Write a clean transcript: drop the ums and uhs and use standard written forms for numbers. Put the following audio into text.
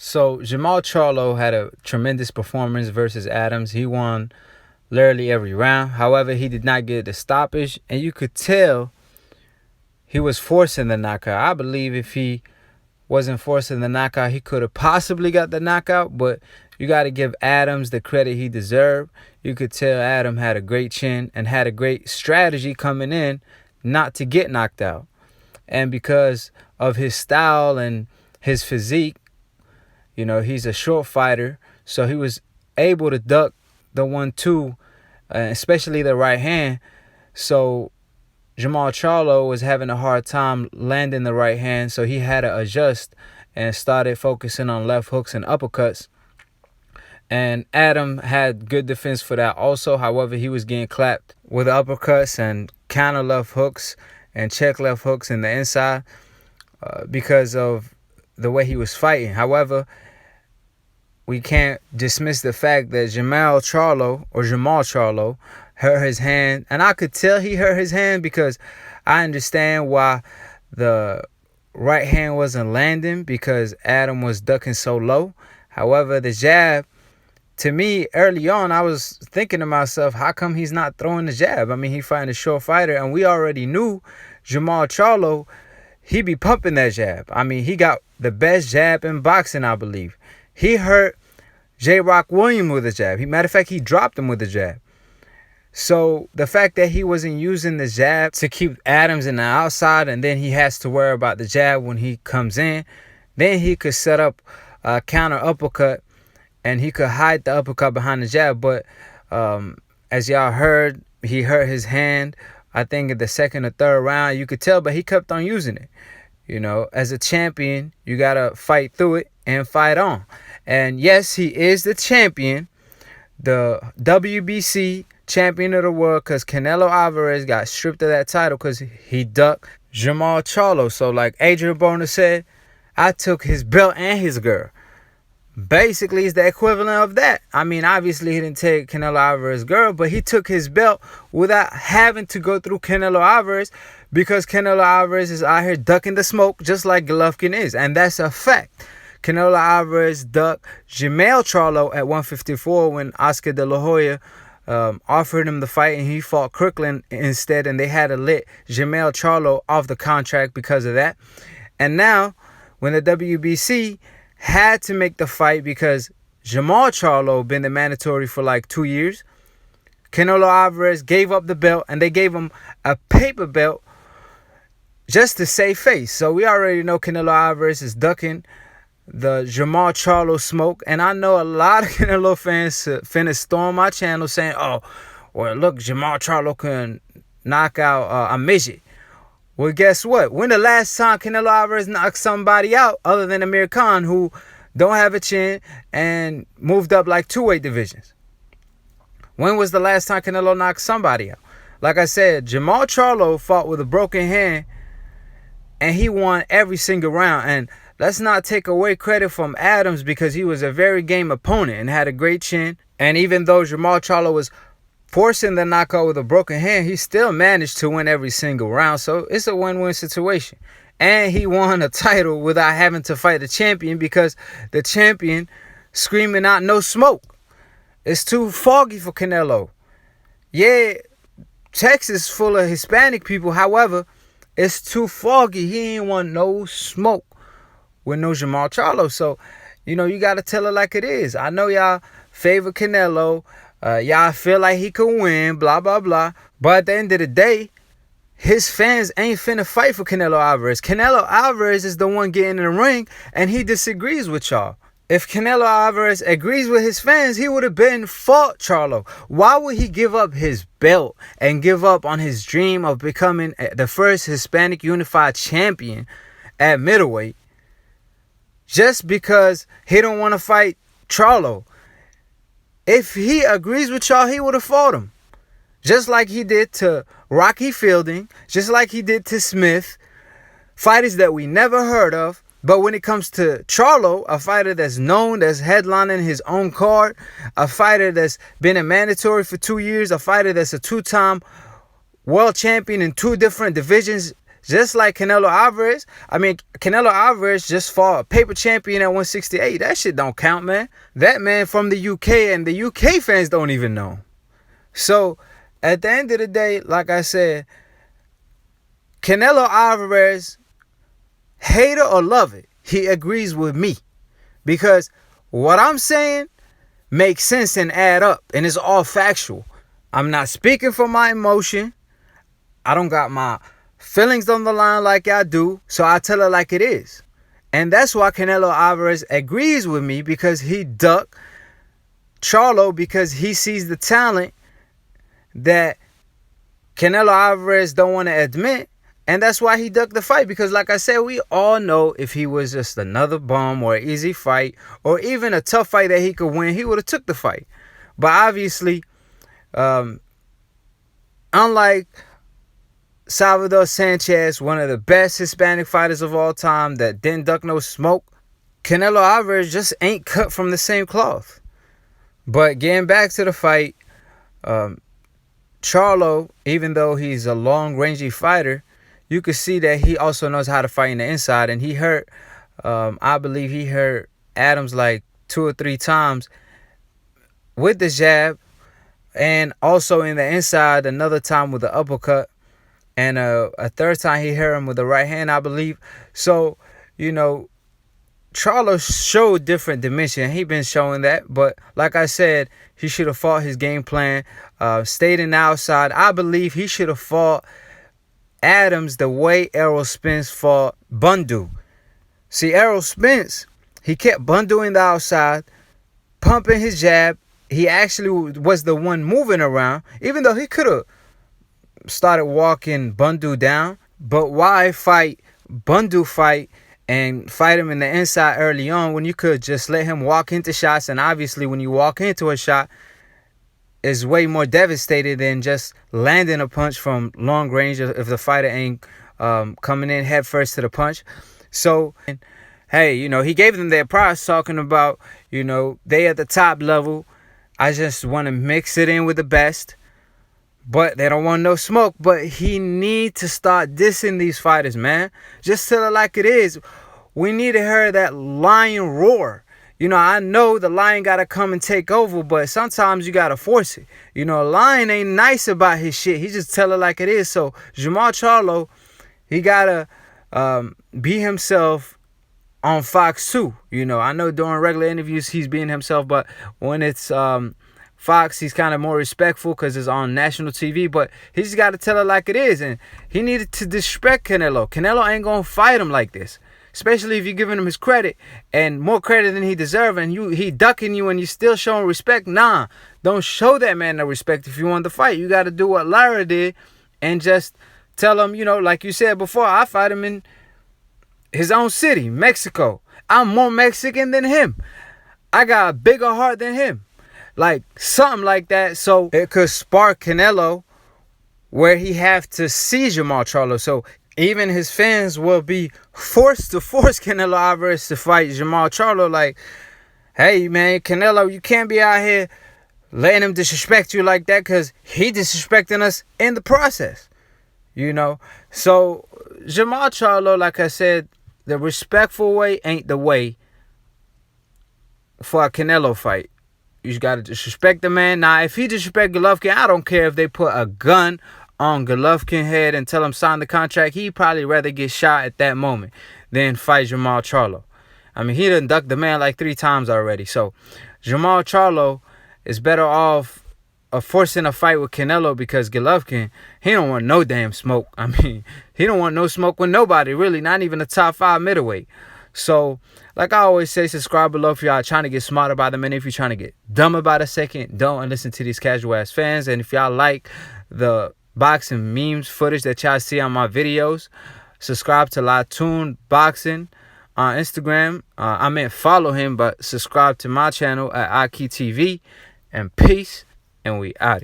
So Jermall Charlo had a tremendous performance versus Adams. He won literally every round. However, he did not get the stoppage, and you could tell he was forcing the knockout. I believe if he wasn't forcing the knockout, he could have possibly got the knockout, but you got to give Adams the credit he deserved. You could tell Adam had a great chin and had a great strategy coming in not to get knocked out. And because of his style and his physique, he's a short fighter, so he was able to duck the 1-2, especially the right hand. So Jermall Charlo was having a hard time landing the right hand, so he had to adjust and started focusing on left hooks and uppercuts. And Adam had good defense for that also. However, he was getting clapped with uppercuts and counter left hooks and check left hooks in the inside because of the way he was fighting. However, we can't dismiss the fact that Jermall Charlo hurt his hand. And I could tell he hurt his hand because I understand why the right hand wasn't landing, because Adam was ducking so low. However, the jab, to me, early on, I was thinking to myself, how come he's not throwing the jab? I mean, he fighting a short fighter, and we already knew Jermall Charlo, he be pumping that jab. I mean, he got the best jab in boxing, I believe. He hurt J. Rock Williams with a jab. Matter of fact, he dropped him with a jab. So the fact that he wasn't using the jab to keep Adams in the outside, and then he has to worry about the jab when he comes in, then he could set up a counter uppercut, and he could hide the uppercut behind the jab. But as y'all heard, he hurt his hand, I think, in the second or third round. You could tell, but he kept on using it. As a champion, you got to fight through it and fight on. And yes, he is the champion, the WBC champion of the world, because Canelo Alvarez got stripped of that title because he ducked Jermall Charlo. So like Adrian Broner said, I took his belt and his girl. Basically, it's the equivalent of that. I mean, obviously, he didn't take Canelo Alvarez's girl, but he took his belt without having to go through Canelo Alvarez, because Canelo Alvarez is out here ducking the smoke just like Golovkin is. And that's a fact. Canelo Alvarez ducked Jermall Charlo at 154 when Oscar De La Hoya offered him the fight, and he fought Kirkland instead, and they had to let Jermall Charlo off the contract because of that. And now, when the WBC had to make the fight because Jermall Charlo been the mandatory for like 2 years, Canelo Alvarez gave up the belt, and they gave him a paper belt just to save face. So we already know Canelo Alvarez is ducking the Jermall Charlo smoke. And I know a lot of Canelo fans finna storm my channel saying, oh, well, look, Jermall Charlo can knock out a midget. Well, guess what? When the last time Canelo Alvarez knocked somebody out other than Amir Khan, who don't have a chin and moved up like 2 weight divisions? When was the last time Canelo knocked somebody out? Like I said, Jermall Charlo fought with a broken hand, and he won every single round. And let's not take away credit from Adams, because he was a very game opponent and had a great chin. And even though Jermall Charlo was forcing the knockout with a broken hand, he still managed to win every single round. So it's a win-win situation. And he won a title without having to fight the champion, because the champion screaming out no smoke. It's too foggy for Canelo. Yeah, Texas full of Hispanic people. However, it's too foggy. He ain't want no smoke with no Jermall Charlo. So, you got to tell it like it is. I know y'all favor Canelo. Y'all feel like he could win, blah, blah, blah. But at the end of the day, his fans ain't finna fight for Canelo Alvarez. Canelo Alvarez is the one getting in the ring, and he disagrees with y'all. If Canelo Alvarez agrees with his fans, he would have been fought Charlo. Why would he give up his belt and give up on his dream of becoming the first Hispanic unified champion at middleweight just because he don't want to fight Charlo? If he agrees with y'all, he would have fought him. Just like he did to Rocky Fielding, just like he did to Smith, fighters that we never heard of. But when it comes to Charlo, a fighter that's known, that's headlining his own card, a fighter that's been a mandatory for 2 years, a fighter that's a 2-time world champion in 2 different divisions, Just like Canelo Alvarez. I mean, Canelo Alvarez just fought a paper champion at 168. That shit don't count, man. That man from the UK, and the UK fans don't even know. So, at the end of the day, like I said, Canelo Alvarez, hate it or love it, he agrees with me. Because what I'm saying makes sense and add up, and it's all factual. I'm not speaking from my emotion. I don't got my feelings on the line like I do, so I tell it like it is. And that's why Canelo Alvarez agrees with me, because he ducked Charlo because he sees the talent that Canelo Alvarez don't want to admit. And that's why he ducked the fight. Because like I said, we all know if he was just another bum or an easy fight or even a tough fight that he could win, he would have took the fight. But obviously, unlike Salvador Sanchez, one of the best Hispanic fighters of all time that didn't duck no smoke, Canelo Alvarez just ain't cut from the same cloth. But getting back to the fight, Charlo, even though he's a long-rangey fighter, you could see that he also knows how to fight in the inside. And he hurt, I believe he hurt Adams like 2 or 3 times with the jab. And also in the inside, another time with the uppercut. And a third time he hit him with the right hand, I believe. So, you know, Charlo showed different dimension. He been showing that. But like I said, he should have fought his game plan. Stayed in the outside. I believe he should have fought Adams the way Errol Spence fought Bundu. See, Errol Spence, he kept Bundu in the outside, pumping his jab. He actually was the one moving around, even though he could have started walking Bundu down. But why fight Bundu fight and fight him in the inside early on when you could just let him walk into shots? And obviously when you walk into a shot, is way more devastated than just landing a punch from long range if the fighter ain't coming in head first to the punch. So, hey, you know, he gave them their props, talking about, you know, they at the top level. I just want to mix it in with the best. But they don't want no smoke. But he need to start dissing these fighters, man. Just tell it like it is. We need to hear that lion roar. You know, I know the lion got to come and take over, but sometimes you got to force it. You know, a lion ain't nice about his shit. He just tell it like it is. So, Jermall Charlo, he got to be himself on Fox too. You know, I know during regular interviews he's being himself, but when it's Fox, he's kind of more respectful because it's on national TV. But he just got to tell it like it is. And he needed to disrespect Canelo. Canelo ain't going to fight him like this. Especially if you're giving him his credit and more credit than he deserves, and he ducking you and you still showing respect. Nah, don't show that man no respect if you want to fight. You got to do what Lara did and just tell him, you know, like you said before, I fight him in his own city, Mexico. I'm more Mexican than him. I got a bigger heart than him. Like, something like that. So it could spark Canelo where he have to see Jermall Charlo. So even his fans will be forced to force Canelo Alvarez to fight Jermall Charlo. Like, hey, man, Canelo, you can't be out here letting him disrespect you like that, because he disrespecting us in the process, you know. So, Jermall Charlo, like I said, the respectful way ain't the way for a Canelo fight. You just got to disrespect the man. Now, if he disrespect Golovkin, I don't care if they put a gun on Golovkin's head and tell him sign the contract. He'd probably rather get shot at that moment than fight Jermall Charlo. I mean, he done ducked the man like 3 times already. So, Jermall Charlo is better off forcing a fight with Canelo, because Golovkin, he don't want no damn smoke. I mean, he don't want no smoke with nobody, really, not even the top 5 middleweight. So, like I always say, subscribe below if y'all trying to get smarter by the minute. If you're trying to get dumb about a second, don't listen to these casual ass fans. And if y'all like the boxing memes footage that y'all see on my videos, subscribe to Latoon Boxing on Instagram. I meant follow him, but subscribe to my channel at Aki TV. And peace, and we out.